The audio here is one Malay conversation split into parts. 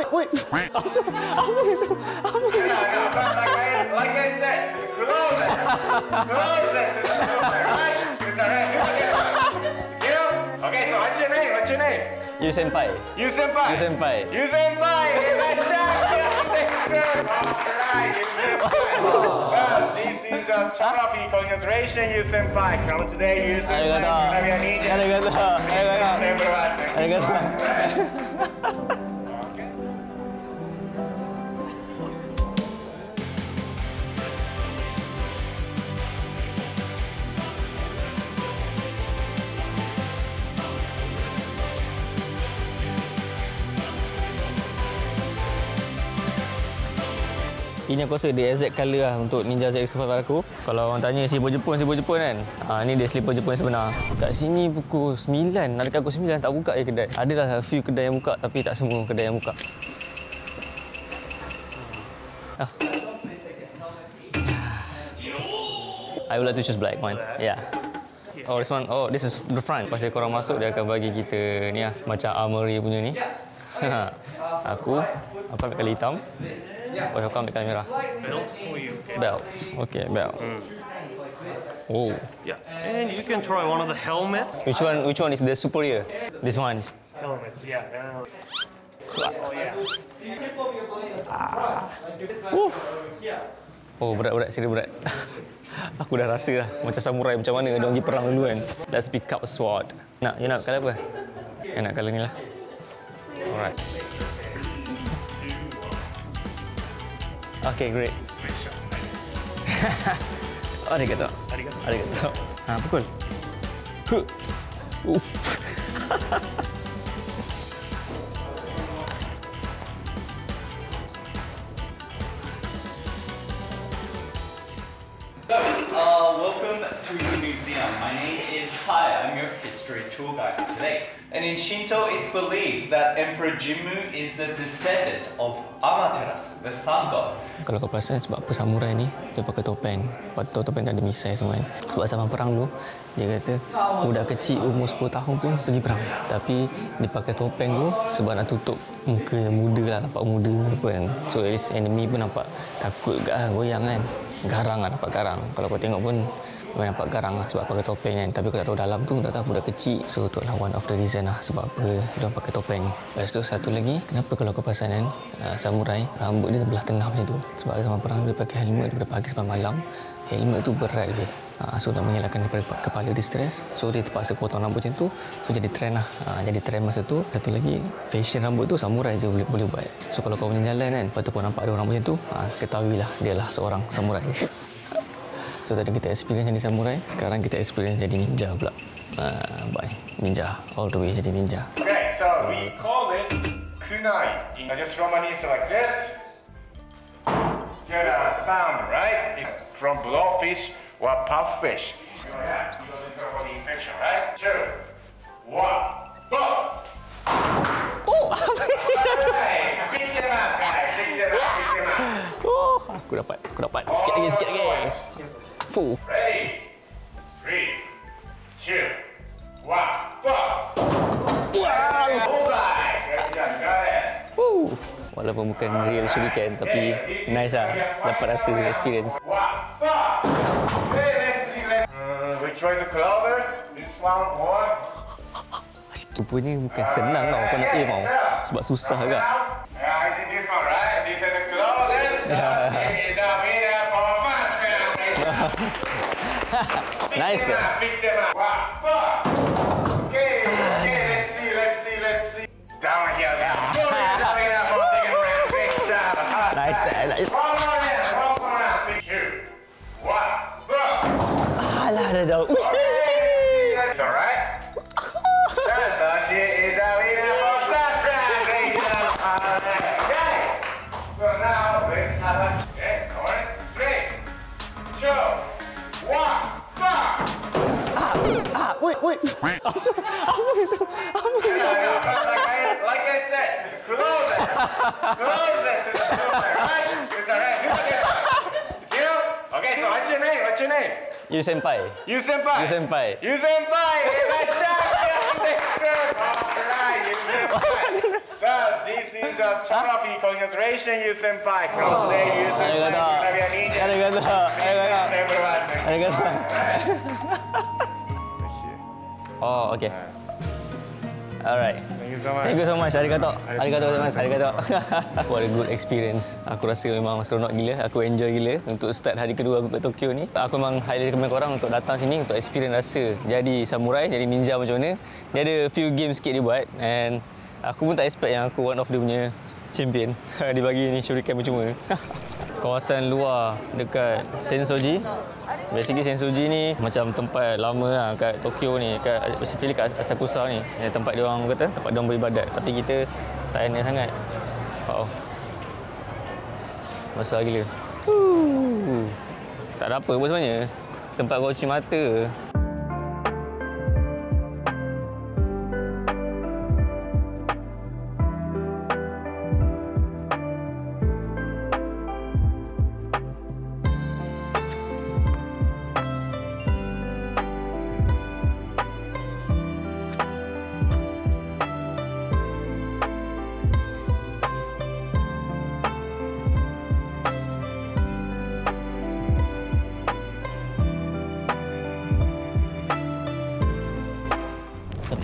Wait. Apa itu? Like I said, close it. Close it to the shoulder, right? Is that right? Zero. Okay, so what's your name? What's your name? You senpai. You senpai. You senpai. You senpai. Nice champion. Alright, you senpai. Well, this is a trophy. Congratulations, you senpai. From today, you senpai. Arigato. Ini aku rasa dia exact colour lah untuk Ninja ZX-5 aku. Kalau orang tanya slipper Jepun kan. Ni dia slipper Jepun yang sebenar. Kat sini pukul 9, nak dekat pukul 9 tak buka kedai. Adalah a few kedai yang buka tapi tak semua kedai yang buka. I would like to choose black one. Yeah. Oh, this one. Oh, this is the front. Pasal korang masuk dia akan bagi kita ni lah macam armory punya ni. Aku ambil kali hitam. Oh, aku ambil kali merah. Belt for you. Okay. Belt. Okay, belt. Oh. Yeah, and you can try one of the helmet. Which one is the superior? This one. Helmets, yeah. Oh yeah. Oh, berat, serius berat. Aku dah rasa lah macam samurai macam mana dia orang pergi perang dulu kan. Let's pick up a sword. You nak colour apa? Yang nak colour ni lah. Alright. Okay, great. Arigato. Pukul. Welcome to the museum. My name is Hai. I'm your history tour guide for today. And in Shinto, it's believed that Emperor Jimmu is the descendant of Amaterasu, the sun god. Kalau kau perasan sebab apa samurai ni dia pakai topeng. Waktu topeng dah ada misai semua kan. Sebab zaman perang dulu dia kata budak kecil umur 10 tahun pun pergi perang. Tapi dia pakai topeng tu sebab nak tutup muka yang muda lah, nampak muda apa kan. So at least enemy pun nampak takut gak goyang kan. Garang lah, nampak garang. Kalau kau tengok pun kau nampak garang lah sebab pakai topeng kan. Tapi kau tak tahu dalam tu tak tahu budak kecil. So itulah one of the reason lah sebab apa dia pakai topeng. Lepas tu satu lagi, kenapa kalau kau perasan kan samurai rambut dia belah tengah macam tu. Sebab zaman perang dia pakai helmet daripada pagi sampai malam. Helmet tu berat dia. So nak menyelakan daripada kepala dia stres. So dia terpaksa potong rambut macam tu. So jadi trend lah. Jadi trend masa tu. Satu lagi, fashion rambut tu samurai je boleh buat. So kalau kau punya jalan kan, lepas tu kau nampak ada orang macam tu, ketahuilah dia lah seorang samurai. So tadi kita experience jadi samurai, sekarang kita experience jadi ninja pula. Bye. Ninja. All the way jadi ninja. Okay, so we call it kunai. Just Romanese like this. Get a sound, right? From blowfish or puffish. Yeah, so this is for the infection, right? 2, 1, go! Oh! Alright, pick them up, guys. Pick them up. Oh, aku dapat. Sikit lagi. Fuh. Ready? 3, 2, 1, go! Bullseye! Good job, got it. Walaupun bukan real shuriken tapi nice lah. Dapat rasa experience. 1, go! Okay, let's see. We try the clover. This one more. Rupanya bukan senang tau kau nak aim tau. Sebab susah agak. I think this one, right? This is the closest. Is a winner for first round. Nice. Pick them up. 1, go! Okay, let's see. Down here. Nice. One more round. 2, 1, go! Alah, dah jauh. That's all right. So she is a winner for first round. Great job. Okay. So now let's have a chorus. 3, 2, 1, go! Wait. Apa itu? Like I said, close it to the shoulder, right? Is that right? Zero? Okay, so what's your name? You senpai. You senpai. Nice champion. Alright, you senpai. So this is a trophy. Congratulations, you senpai. Today you senpai gonna be a ninja. Arigato. Everyone. Arigato. Oh, okay. Alright. Thank you so much. Thank you so much. Arigato. Arigato gozaimasu. Arigato. What a good experience. Aku rasa memang seronok gila. Aku enjoy gila untuk start hari kedua aku kat Tokyo ni. Aku memang highly recommend korang untuk datang sini untuk experience rasa jadi samurai, jadi ninja macam mana. Dia ada few games sikit dia buat and aku pun tak expect yang aku one of dia punya champion. Dia bagi ni shuriken percuma. Kawasan luar dekat Sensoji. Basically Sensoji ni macam tempat lama lah kat Tokyo ni, basically kat Asakusa ni. Tempat dia orang kata, tempat dia orang beribadat. Tapi kita tak enak sangat. Wow. Besar gila. Tak ada apa pun sebenarnya. Tempat kau cuci mata.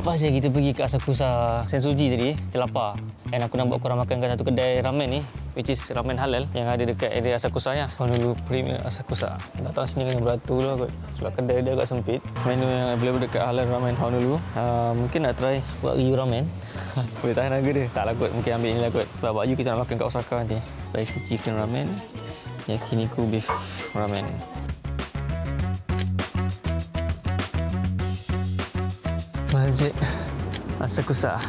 Lepas je kita pergi ke Asakusa Sensoji tadi, kita lapar. Dan aku nak buat korang makan kat satu kedai ramen ni, which is ramen halal yang ada dekat area Asakusa nya. Honolulu Premier Asakusa. Datang sini kena beratur lah kot. Sebab kedai dia agak sempit. Menu yang available dekat halal ramen Honolulu. Mungkin nak try buat ryu ramen. Boleh tahan harga dia? Tak lah kot, mungkin ambil ni lah kot. Sebab baju kita nak makan kat Osaka nanti. Spicy chicken ramen, yakiniku beef ramen. Masjid Asakusa,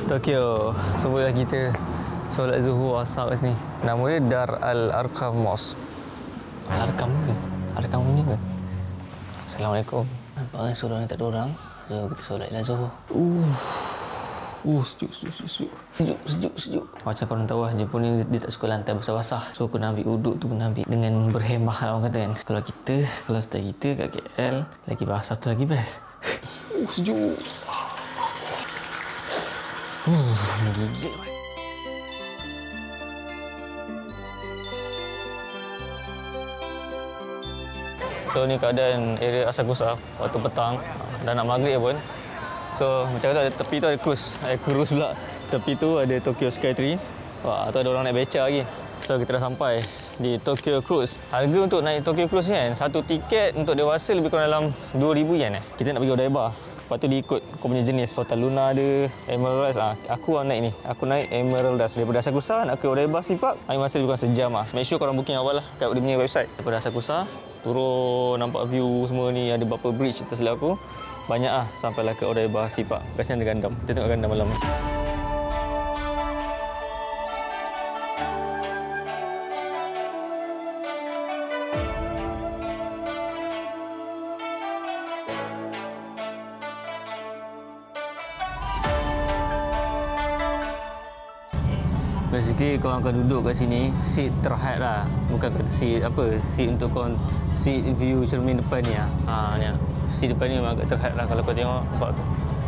Tokyo. Sebelah kita solat Zuhur asar kat sini. Nama dia Dar Al-Arqam Mosque. Al-Arqam ke? Al-Arqam ni ke? Assalamualaikum. Nampaknya surau ni tak ada orang. So kita solatlah Zuhur. Sejuk. Macam korang tahu lah, Jepun ni dia tak suka lantai basah-basah. So kena ambil uduk tu, kena ambil dengan berhemah lah orang kata kan. Kalau style kita kat KL, lagi basah tu lagi best. Sejuk. Menggigil. So ni keadaan area Asakusa waktu petang dah nak maghrib pun. So macam kata ada tepi tu ada cruise pula. Tepi tu ada Tokyo Skytree. Wah, tu ada orang naik beca lagi. So kita dah sampai di Tokyo Cruise. Harga untuk naik Tokyo Cruise ni kan, satu tiket untuk dewasa lebih kurang dalam 2,000 yen eh. Kita nak pergi Odaiba. Lepas tu diikut kau punya jenis. Hotel Luna ada, Emerald Dust. Aku naik ni. Aku naik Emerald Dust. Daripada Asakusa nak ke Odaiba Sea Park, ambil masa lebih kurang sejam lah. Make sure korang booking awal lah kat dia punya website. Daripada Asakusa, turun nampak view semua ni. Ada beberapa bridge atas sebelah aku. Banyak lah sampailah ke Odaiba Sea Park. Kat sini ada gandam. Kita tengok gandam malam ni. Basically kau akan duduk kat sini, seat terhad lah. Bukan kata seat apa, seat untuk kau, seat view cermin depan ni lah. Ni lah. Seat depan ni memang agak terhad lah. Kalau kau tengok, nampak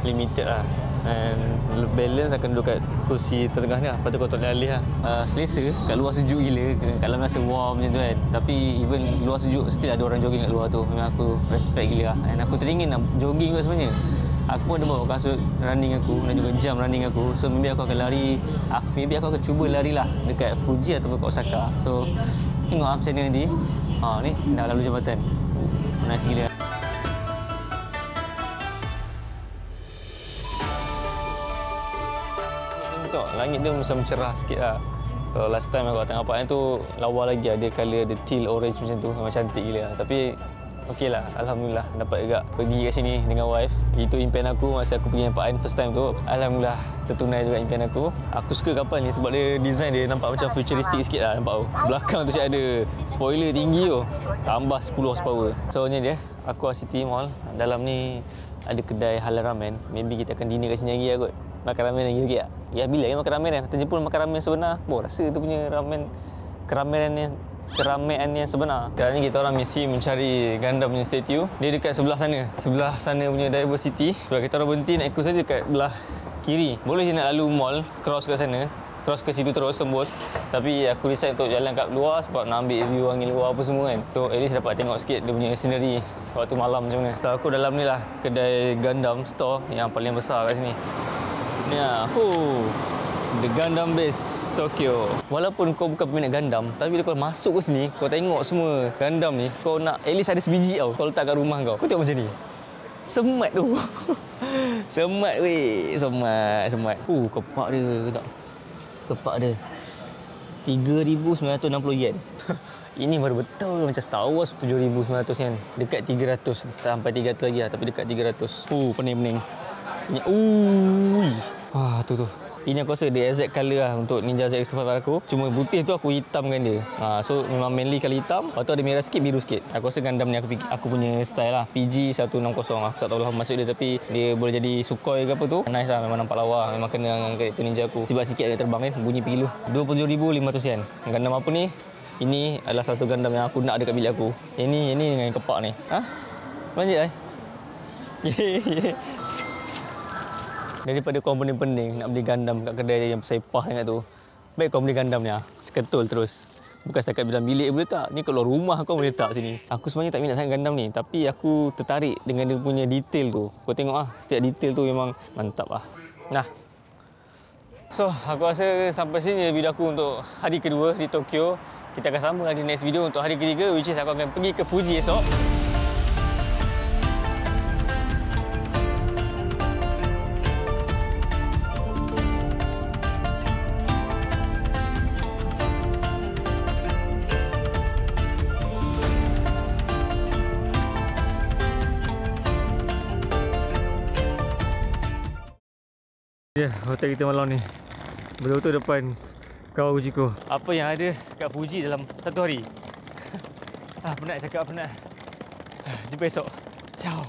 limited lah. And balance akan duduk kat kursi tengah ni lah. Lepas tu kau tak boleh alih lah. Selesa, kat luar sejuk gila. Kat dalam rasa warm macam tu kan. Tapi even luar sejuk, still ada orang jogging kat luar tu. Memang aku respect gila lah. And aku teringin nak jogging kot sebenarnya. Aku pun ada bawa kasut running aku dan juga jam running aku. So maybe aku akan lari, maybe aku akan cuba lari lah dekat Fuji ataupun kat Osaka. So tengok macam mana nanti. Ni dah lalu jambatan. Nice gila. Tengok langit dia macam cerah sikit lah. Kalau last time aku tengok nampak tu lawa lagi, ada colour, ada teal orange macam tu. Memang cantik gila. Tapi okey lah, alhamdulillah dapat juga pergi kat sini dengan wife. Itu impian aku masa aku pergi Empire first time tu. Alhamdulillah tertunai juga impian aku. Aku suka kapal ni sebab dia design dia nampak macam futuristic sikit lah, nampak tu. Belakang tu cik ada spoiler tinggi tu. Tambah 10 horsepower. So ni dia Aqua City Mall. Dalam ni ada kedai halal ramen. Maybe kita akan dinner kat sini lagi lah kot. Makan ramen lagi okey tak? Ya bila makan ramen kan? Kata Jepun makan ramen sebenar. Rasa tu punya ramen keramaian yang sebenar. Sekarang ni kita orang misi mencari gandam punya statue. Dia dekat sebelah sana. Sebelah sana punya Diversity. Sebab kita orang berhenti naik cruise saja dekat belah kiri. Boleh je nak lalu mall, cross ke sana, cross ke situ terus tembus. Tapi aku decide untuk jalan kat luar sebab nak ambil view angin luar apa semua kan. So at least dapat tengok sikit dia punya scenery waktu malam macam mana. So aku dalam ni lah kedai Gundam store yang paling besar kat sini. Ni lah. The Gundam Base Tokyo. Walaupun kau bukan peminat Gundam, tapi bila kau masuk ke sini, kau tengok semua Gundam ni, kau nak at least ada sebiji tau kau letak kat rumah kau. Kau tengok macam ni. Semat tu. Semat weh. Semat. Kepak dia tak. Kepak dia 3,960 yen. Ini baru betul macam Star Wars 7,900 yen. Dekat 300. Tak sampai 300 lagi lah, tapi dekat 300. Pening-pening. Tu. Ini aku rasa dia exact colour lah untuk Ninja ZX-5 aku. Cuma putih tu aku hitamkan dia. So memang mainly kali hitam. Lepas tu ada merah sikit, biru sikit. Aku rasa Gundam ni aku punya style lah. PG-160. Aku tak tahu lah masuk dia, tapi dia boleh jadi Sukhoi ke apa tu. Nice lah, memang nampak lawa. Memang kena dengan karakter ninja aku. Cepat sikit agak terbang kan. Bunyi pergi dulu. 27,500 yen. Gundam apa ni? Ini adalah satu Gundam yang aku nak ada kat bilik aku. Ini dengan kepak ni. Manjat Daripada kau pening-pening nak beli Gundam kat kedai yang sepah sangat tu, baik kau beli Gundam ni seketul terus. Bukan setakat dalam bilik boleh tak, ni kalau rumah kau boleh letak sini. Aku sebenarnya tak minat sangat Gundam ni, tapi aku tertarik dengan dia punya detail tu. Kau tengok setiap detail tu memang mantap lah. Nah, so aku rasa sampai sini video aku untuk hari kedua di Tokyo. Kita akan sambung di next video untuk hari ketiga, which is aku akan pergi ke Fuji esok. Ya, hotel kita malam ni betul-betul depan Kawaguchiko. Apa yang ada kat Fuji dalam satu hari? Penat cakap, penat. Jumpa esok. Ciao.